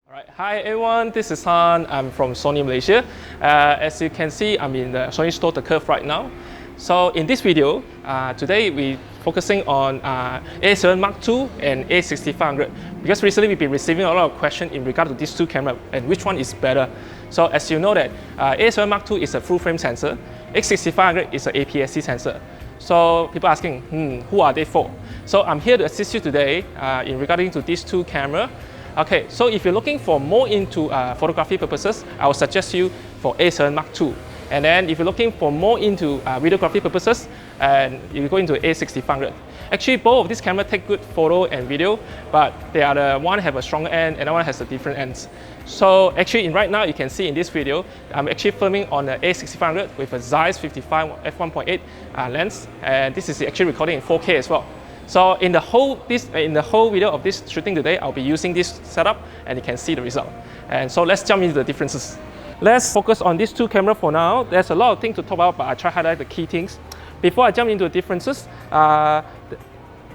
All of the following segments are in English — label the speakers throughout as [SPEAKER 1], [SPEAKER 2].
[SPEAKER 1] Alright, hi everyone, this is Han. I'm from Sony Malaysia. As you can see, I'm in the Sony store, the Curve right now. So in this video, today we're focusing on A7 Mark II and A6500 because recently we've been receiving a lot of questions in regard to these two cameras and which one is better. So as you know that A7 Mark II is a full frame sensor, A6500 is an APS-C sensor. So people asking, who are they for? So I'm here to assist you today in regarding to these two cameras. Okay, so if you're looking for more into photography purposes, I will suggest you for A7 Mark II. And then if you're looking for more into videography purposes, and you go into A6500. Actually, both of these cameras take good photo and video, but they are the one have a stronger end and the one has a different ends. So actually, right now you can see in this video, I'm actually filming on the A6500 with a Zeiss 55 f1.8 lens, and this is actually recording in 4K as well. So in the whole video of this shooting today, I'll be using this setup and you can see the result. And so let's jump into the differences. Let's focus on these two cameras for now. There's a lot of things to talk about, but I try to highlight the key things. Before I jump into the differences,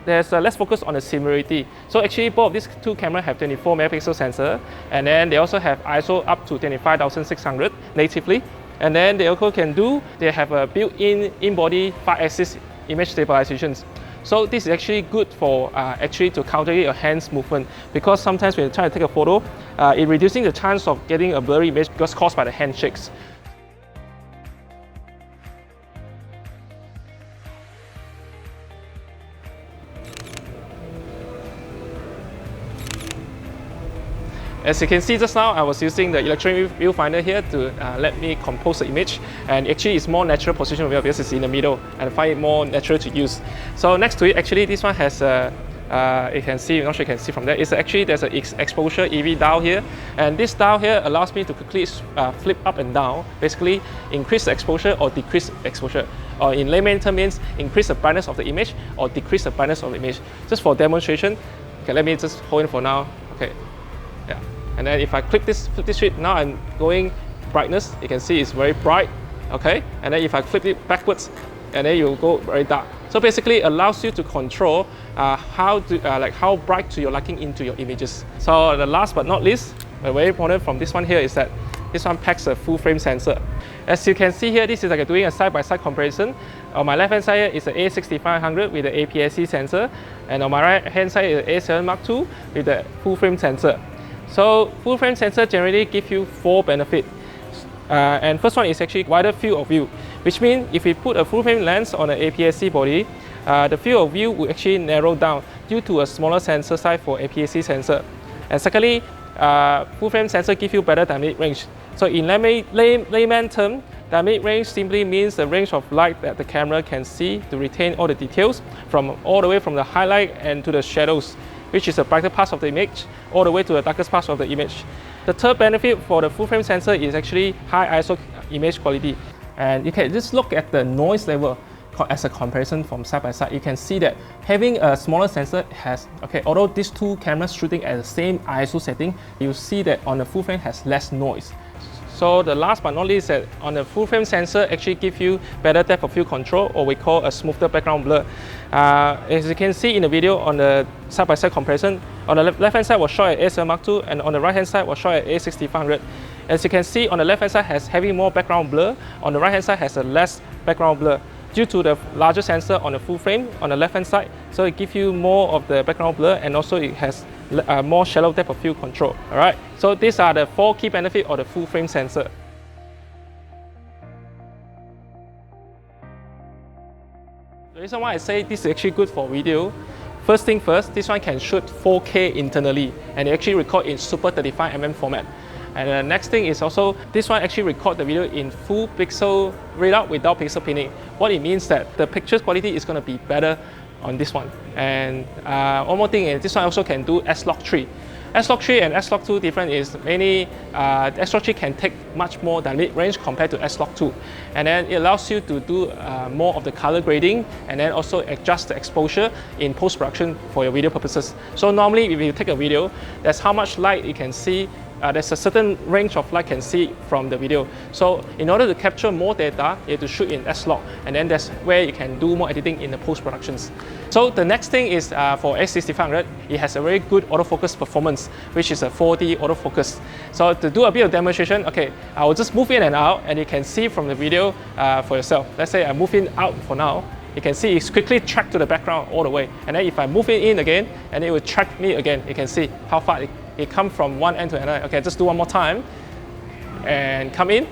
[SPEAKER 1] let's focus on the similarity. So actually both of these two cameras have 24 megapixel sensor, and then they also have ISO up to 25,600 natively. And then they also they have a built-in in-body 5-axis image stabilizations. So this is actually good for actually to counteracting your hands movement, because sometimes when you try to take a photo, it reducing the chance of getting a blurry image because caused by the handshakes. As you can see just now, I was using the electronic viewfinder here to let me compose the image, and actually it's more natural position because it's in the middle and I find it more natural to use. So next to it, actually this one has you can see, I'm not sure you can see from there, there's an exposure EV dial here, and this dial here allows me to quickly flip up and down, basically increase the exposure or decrease exposure, or in layman terms means increase the brightness of the image or decrease the brightness of the image. Just for demonstration, okay, let me just hold it for now. Okay. Yeah. And then if I flip this switch, now I'm going brightness. You can see it's very bright. Okay. And then if I flip it backwards, and then you go very dark. So basically, it allows you to control how bright to your liking into your images. So the last but not least, very important from this one here is that this one packs a full frame sensor. As you can see here, this is like doing a side-by-side comparison. On my left-hand side here is the A6500 with the APS-C sensor, and on my right-hand side is the A7 Mark II with the full frame sensor. So full frame sensor generally give you 4 benefits. And first one is actually wider field of view, which means if we put a full frame lens on an APS-C body, the field of view will actually narrow down due to a smaller sensor size for APS-C sensor. And secondly, full frame sensor give you better dynamic range. So in layman term, dynamic range simply means the range of light that the camera can see to retain all the details from all the way from the highlight and to the shadows, which is the brighter parts of the image, all the way to the darkest parts of the image. The third benefit for the full frame sensor is actually high ISO image quality. And you can just look at the noise level as a comparison from side by side. You can see that having a smaller sensor has, although these two cameras shooting at the same ISO setting, you see that on the full frame has less noise. So the last but not least, that on the full frame sensor actually give you better depth of field control, or we call a smoother background blur. As you can see in the video on the side-by-side comparison, on the left-hand side was shot at A7 Mark II, and on the right-hand side was shot at A6500. As you can see, on the left-hand side has having more background blur, on the right-hand side has a less background blur, due to the larger sensor on the full frame on the left-hand side. So it gives you more of the background blur, and also it has more shallow depth of field control. Alright, so these are the 4 key benefits of the full frame sensor. The reason why I say this is actually good for video, first thing first, this one can shoot 4K internally, and it actually record in Super 35mm format. And the next thing is also, this one actually record the video in full pixel readout without pixel pinning. What it means that the picture quality is going to be better on this one. And one more thing is this one also can do S-Log3. S-Log3 and S-Log2 different is mainly S-Log3 can take much more dynamic range compared to S-Log2, and then it allows you to do more of the color grading, and then also adjust the exposure in post-production for your video purposes. So normally if you take a video, that's how much light you can see there's a certain range of light can see from the video. So in order to capture more data, you have to shoot in S-Log, and then that's where you can do more editing in the post-productions. So the next thing is for A6500, it has a very good autofocus performance, which is a 4D autofocus. So to do a bit of demonstration, okay, I will just move in and out, and you can see from the video for yourself. Let's say I move in out for now. You can see it's quickly tracked to the background all the way. And then if I move it in again, and it will track me again, you can see how far it comes from one end to another. Okay, just do one more time. And come in.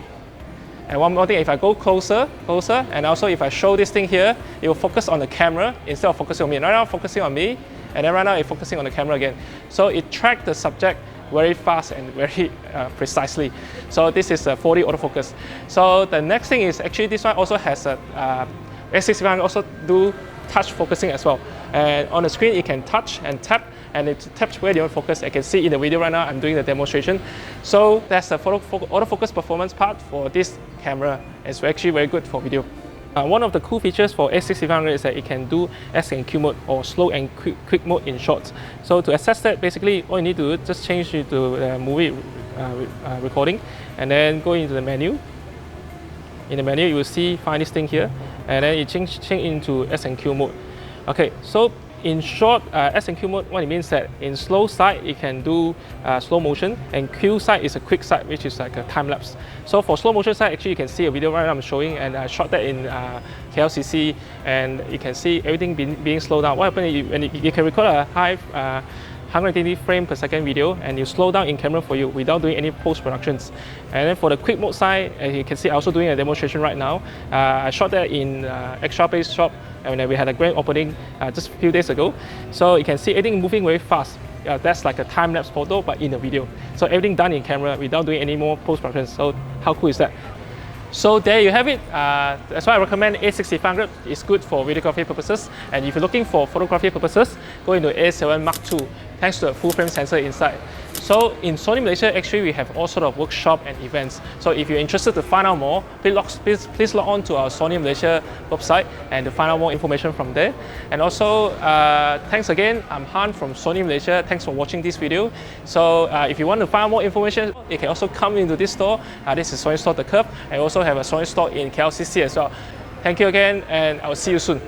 [SPEAKER 1] And one more thing, if I go closer, and also if I show this thing here, it will focus on the camera instead of focusing on me. Right now, focusing on me, and then right now, it's focusing on the camera again. So it tracks the subject very fast and very precisely. So this is a 4D autofocus. So the next thing is actually this one also has a A6500 also do touch focusing as well. And on the screen, you can touch and tap, and it taps where you want to focus. I can see in the video right now, I'm doing the demonstration. So that's the autofocus performance part for this camera. It's actually very good for video. One of the cool features for A6500 is that it can do S and Q mode, or slow and quick mode in shots. So to access that, basically all you need to do is just change it to movie recording, and then go into the menu. In the menu, you will find this thing here, and then you change into S and Q mode. Okay, so in short, S and Q mode, what it means that in slow side, it can do slow motion, and Q side is a quick side, which is like a time lapse. So for slow motion side, actually you can see a video right now I'm showing, and I shot that in KLCC, and you can see everything being slowed down. What happens when you can record a high 120 frame per second video, and you slow down in camera for you without doing any post-productions. And then for the quick mode side, as you can see, I'm also doing a demonstration right now. I shot that in Extra Base Shop, and we had a grand opening just a few days ago. So you can see everything moving very fast. That's like a time-lapse photo, but in a video. So everything done in camera without doing any more post-productions. So how cool is that? So there you have it. That's why I recommend A6500. It's good for videography purposes. And if you're looking for photography purposes, go into A7 Mark II, thanks to a full frame sensor inside. So in Sony Malaysia, actually we have all sort of workshop and events. So if you're interested to find out more, please log on to our Sony Malaysia website and to find out more information from there. And also, thanks again. I'm Han from Sony Malaysia. Thanks for watching this video. So if you want to find out more information, you can also come into this store. This is Sony Store The Curve. I also have a Sony store in KLCC as well. Thank you again, and I will see you soon.